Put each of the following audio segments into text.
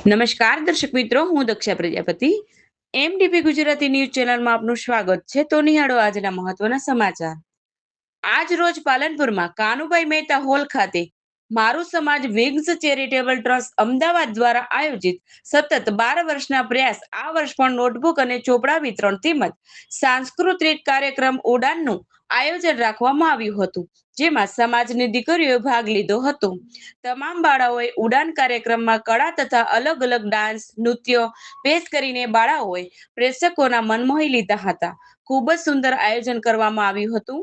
નમસ્કાર દર્શક મિત્રો, હું દક્ષા પ્રજાપતિ. એમડીપી ગુજરાતી ન્યૂઝ ચેનલમાં આપનું સ્વાગત છે. તો નિહાળો આજના મહત્વના સમાચાર. આજ રોજ પાલનપુરમાં કાનુભાઈ મહેતા હોલ ખાતે મારું સમાજ વિંગ્સ ચેરિટેબલ ટ્રસ્ટ અમદાવાદ દ્વારા આયોજિત સતત 12 વર્ષના પ્રયાસ આ વર્ષ પણ નોટબુક અને ચોપડા વિતરણ તેમજ સાંસ્કૃતિક કાર્યક્રમ ઉડાનનું આયોજન રાખવામાં આવ્યું હતું, જેમાં સમાજની દીકરીઓએ ભાગ લીધો હતો. તમામ બાળાઓએ ઉડાન કાર્યક્રમમાં કળા તથા અલગ અલગ ડાન્સ નૃત્યો પેશ કરીને બાળાઓએ પ્રેક્ષકોના મન મોહી લીધા હતા. ખૂબ જ સુંદર આયોજન કરવામાં આવ્યું હતું.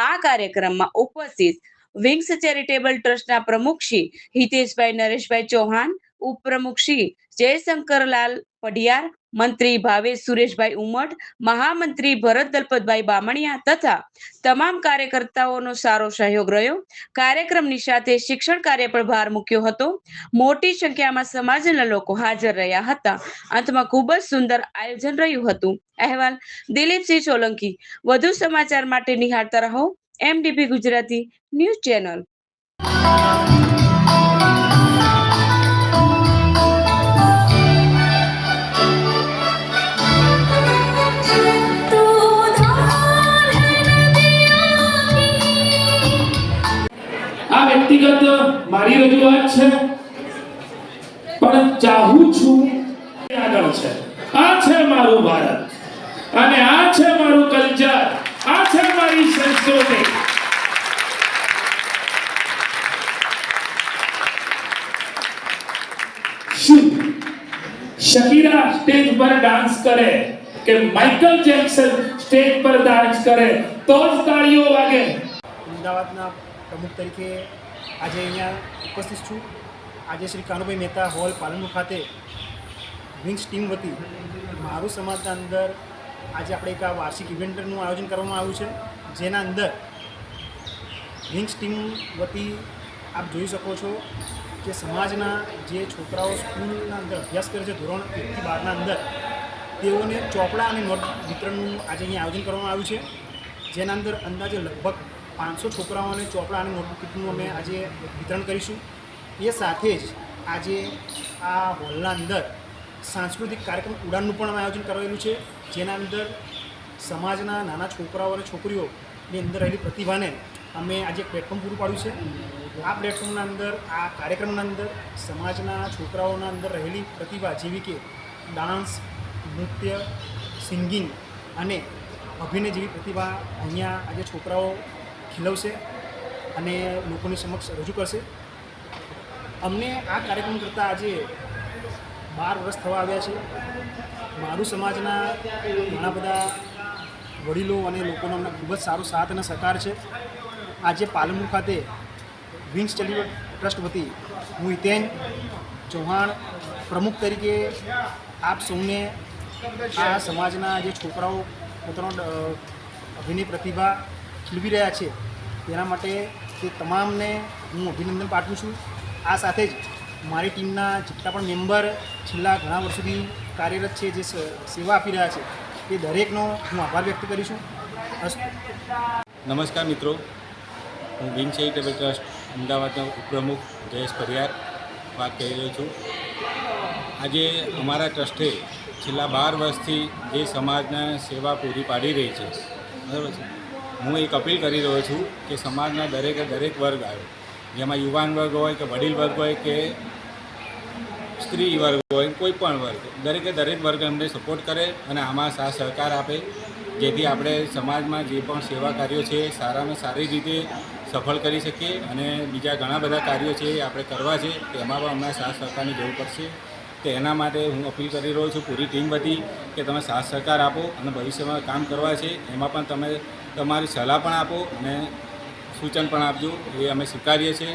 આ કાર્યક્રમમાં ઉપસ્થિત વિંગ્સ ચેરિટેબલ ટ્રસ્ટના પ્રમુખ શ્રી હિતેશભાઈ નરેશભાઈ ચૌહાણ, ઉપપ્રમુખ શ્રી જયશંકરલાલ પઢિયાર, મંત્રી ભાવેશ સુરેશભાઈ ઉમટ, મહામંત્રી ભરત દલપતભાઈ બામણિયા તથા તમામ કાર્યકર્તાઓનો સારો સહયોગ રહ્યો. કાર્યક્રમની સાથે શિક્ષણ કાર્ય પર ભાર મૂક્યો હતો. મોટી સંખ્યામાં સમાજના લોકો હાજર રહ્યા હતા. અંતમાં ખૂબ જ સુંદર આયોજન રહ્યું હતું. અહેવાલ દિલીપસિંહ સોલંકી. વધુ સમાચાર માટે નિહાળતા રહો એમડીપી ગુજરાતી ન્યૂઝ ચેનલ. આ વ્યક્તિગત મારી રજૂઆત છે, પણ ચાહું છું આગળ છે. આ છે મારું ભારત અને આ છે મારું કલ્ચર, આ છે મારી સંસ્કૃતિ. શું શકીરા સ્ટેજ પર ડાન્સ કરે કે માઇકલ જેક્સન સ્ટેજ પર ડાન્સ કરે તો જ તાળીઓ વાગે? અમદાવાદના પ્રમુખ તરીકે આજે અહીંયા ઉપસ્થિત છું. આજે શ્રી કાનુભાઈ મહેતા હોલ પાલનપુર ખાતે વિંગ્સ ટીમ વતી મારું સમાજના અંદર આજે આપણે એક આ વાર્ષિક ઇવેન્ટનું આયોજન કરવામાં આવ્યું છે, જેના અંદર વિંગ્સ ટીમ વતી આપ જોઈ શકો છો કે સમાજના જે છોકરાઓ સ્કૂલના અંદર અભ્યાસ કરે છે ધોરણ 1 થી 12ના અંદર, તેઓને ચોપડા અને નોટ વિતરણનું આજે અહીંયા આયોજન કરવામાં આવ્યું છે, જેના અંદર અંદાજે લગભગ 500 છોકરાઓને ચોપડા અને નોટબુકનું અમે આજે વિતરણ કરીશું. એ સાથે જ આજે આ હોલના અંદર સાંસ્કૃતિક કાર્યક્રમ ઉડાનનું પણ અમે આયોજન કરેલું છે, જેના અંદર સમાજના નાના છોકરાઓ અને છોકરીઓની અંદર રહેલી પ્રતિભાને અમે આજે પ્લેટફોર્મ પૂરું પાડ્યું છે. આ પ્લેટફોર્મના અંદર આ કાર્યક્રમના અંદર સમાજના છોકરાઓના અંદર રહેલી પ્રતિભા જેવી કે ડાન્સ, નૃત્ય, સિંગિંગ અને અભિનય જેવી પ્રતિભા અહીંયા આજે છોકરાઓ ખીલવશે અને લોકોની સમક્ષ રજૂ કરશે. અમને આ કાર્યક્રમ કરતાં આજે 12 વર્ષ થવા આવ્યા છે. મારું સમાજના ઘણા બધા વડીલો અને લોકોનો અમને ખૂબ જ સારો સાથ અને સહકાર છે. આજે પાલનપુર ખાતે વિંગ્સ ચેરિટેબલ ટ્રસ્ટ વતી હું હિતેન ચૌહાણ પ્રમુખ તરીકે આપ સૌને આ સમાજના જે છોકરાઓ પોતાનો અભિનય પ્રતિભા ખીલવી રહ્યા છે તેના માટે તે તમામને હું અભિનંદન પાઠવું છું. આ સાથે જ મારી ટીમના જેટલા પણ મેમ્બર છેલ્લા ઘણા વર્ષોથી કાર્યરત છે, જે સેવા આપી રહ્યા છે, તે દરેકનો હું આભાર વ્યક્ત કરીશું. નમસ્કાર મિત્રો, હું વિંગ ચેરિટેબલ ટ્રસ્ટ અમદાવાદના ઉપપ્રમુખ જયેશ પઢિયાર વાત કરી રહ્યો છું. આજે અમારા ટ્રસ્ટે છેલ્લા 12 વર્ષથી જે સમાજને સેવા પૂરી પાડી રહી છે, બરાબર છે, હું એક અપીલ કરી રહ્યો છું કે સમાજના દરેક વર્ગ આવે, જેમાં યુવાન વર્ગ હોય કે વડીલ વર્ગ હોય કે સ્ત્રી વર્ગ હોય, કોઈ પણ વર્ગ, દરેક વર્ગ અમને સપોર્ટ કરે અને આમાં સાથ સહકાર આપે, જેથી આપણે સમાજમાં જે પણ સેવા કાર્યો છે સારામાં સારી રીતે સફળ કરી શકીએ અને બીજા ઘણા બધા કાર્યો છે આપણે કરવા છે, તેમાં પણ અમને સાથ સહકારની જરૂર પડશે. તો એના માટે હું અપીલ કરી રહ્યો છું પૂરી ટીમ વતી કે તમે સાથ સહકાર આપો અને ભવિષ્યમાં કામ કરવા છે એમાં પણ તમે તમારી સલાહ પણ આપો અને સૂચન પણ આપજો, એ અમે સ્વીકારીએ છીએ.